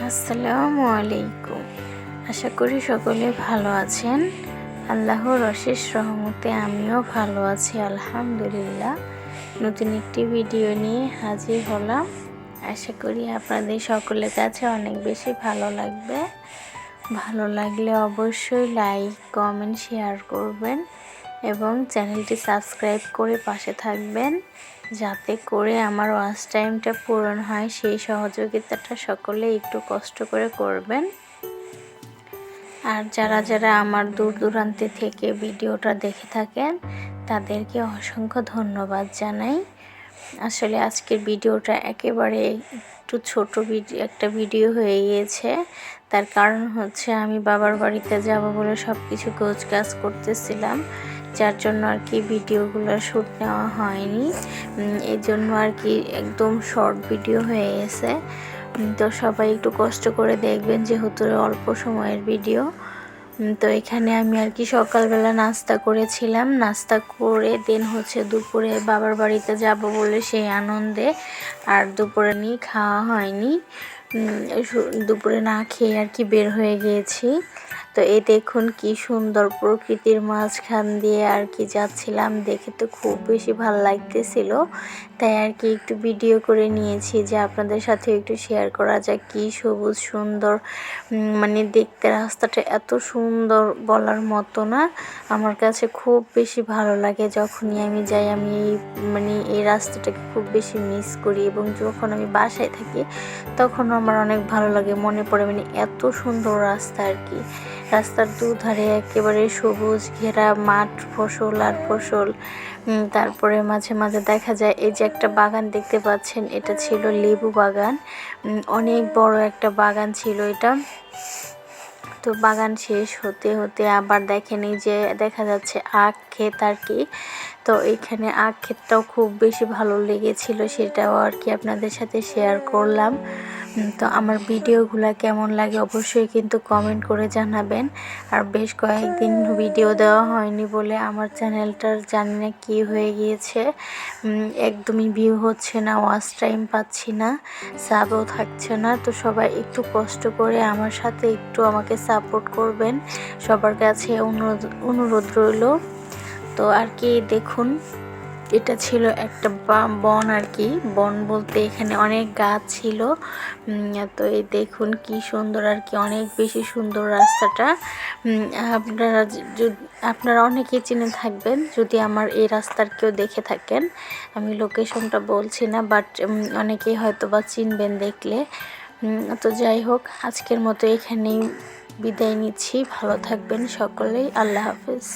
আসসালামু আলাইকুম। আশা করি সকলে ভালো আছেন। আল্লাহর অশেষ রহমতে আমিও ভালো আছি আলহামদুলিল্লাহ। নতুন একটি ভিডিও নিয়ে হাজির হলাম। আশা করি আপনাদের সকলের কাছে অনেক বেশি ভালো লাগবে। ভালো লাগলে অবশ্যই লাইক, কমেন্ট, শেয়ার করবেন এবং চ্যানেলটি সাবস্ক্রাইব করে পাশে থাকবেন, যাতে করে আমার ওয়াচ টাইমটা পূরণ হয়। সেই সহযোগিতাটা সকলে একটু কষ্ট করে করবেন। আর যারা যারা আমার দূর দূরান্তে থেকে ভিডিওটা দেখে থাকেন তাদেরকে অসংখ্য ধন্যবাদ জানাই। আসলে আজকের ভিডিওটা একেবারে একটু ছোট একটা ভিডিও হয়ে গিয়েছে। তার কারণ হচ্ছে আমি বাবার বাড়িতে যাব বলে সব কিছু গোছগাছ করতেছিলাম, যার জন্য আর কি ভিডিওগুলো শ্যুট নেওয়া হয়নি। এই জন্য আর কি একদম শর্ট ভিডিও হয়ে গেছে। তো সবাই একটু কষ্ট করে দেখবেন, যেহেতু অল্প সময়ের ভিডিও। তো এখানে আমি আর কি সকালবেলা নাস্তা করেছিলাম। নাস্তা করে দেন হচ্ছে দুপুরে বাবার বাড়িতে যাব বলে সেই আনন্দে আর দুপুরে নিয়ে খাওয়া হয়নি। দুপুরে না খেয়ে আর কি বের হয়ে গিয়েছি। তো এই দেখুন কি সুন্দর প্রকৃতির মাঝখান দিয়ে আর কি যাচ্ছিলাম, দেখে তো খুব বেশি ভালো লাগতেছিল। তাই আর কি একটু ভিডিও করে নিয়েছি যে আপনাদের সাথে একটু শেয়ার করা যায়। কি সবুজ সুন্দর, মানে দেখতে রাস্তাটা এত সুন্দর বলার মতো না। আমার কাছে খুব বেশি ভালো লাগে যখনই আমি যাই। আমি এই রাস্তাটাকে খুব বেশি মিস করি, এবং যখন আমি বাসায় থাকি তখন আমার অনেক ভালো লাগে, মনে পড়ে এত সুন্দর রাস্তা আর কি। রাস্তার দুধারে একেবারে সবুজ ঘেরা মাঠ, ফসল আর ফসল। তারপরে মাঝে মাঝে দেখা যায় এই যে একটা বাগান দেখতে পাচ্ছেন, এটা ছিল লেবু বাগান। অনেক বড় একটা বাগান ছিল এটা। তো বাগান শেষ হতে হতে আবার দেখেন এই যে দেখা যাচ্ছে আখ ক্ষেত আর কি। তো এখানে আখ ক্ষেতটাও খুব বেশি ভালো লেগেছিল, সেটাও আর কি আপনাদের সাথে শেয়ার করলাম। তো আমার ভিডিওগুলো কেমন লাগে অবশ্যই কিন্তু কমেন্ট করে জানাবেন। আর বেশ কয়েকদিন ভিডিও দেওয়া হয়নি বলে আমার চ্যানেলটার জানি না কী হয়ে গিয়েছে, একদমই ভিউ হচ্ছে না, ওয়াচ টাইম পাচ্ছি না, সাবও থাকছে না। তো সবাই একটু কষ্ট করে আমার সাথে একটু আমাকে সাপোর্ট করবেন, সবার কাছে অনুরোধ রইল। তো আর কি দেখুন, এটা ছিল একটা বন আর কি। বন বলতে এখানে অনেক গাছ ছিল। তো এই দেখুন কি সুন্দর আর কি, অনেক বেশি সুন্দর রাস্তাটা। আপনারা অনেকেই চিনে থাকবেন যদি আমার এই রাস্তার কেউ দেখে থাকেন। আমি লোকেশনটা বলছি না, বাট অনেকেই হয়তো বা চিনবেন দেখলে। তো যাই হোক, আজকের মতো এখানেই বিদায় নিচ্ছি। ভালো থাকবেন সকলেই। আল্লাহ হাফেজ।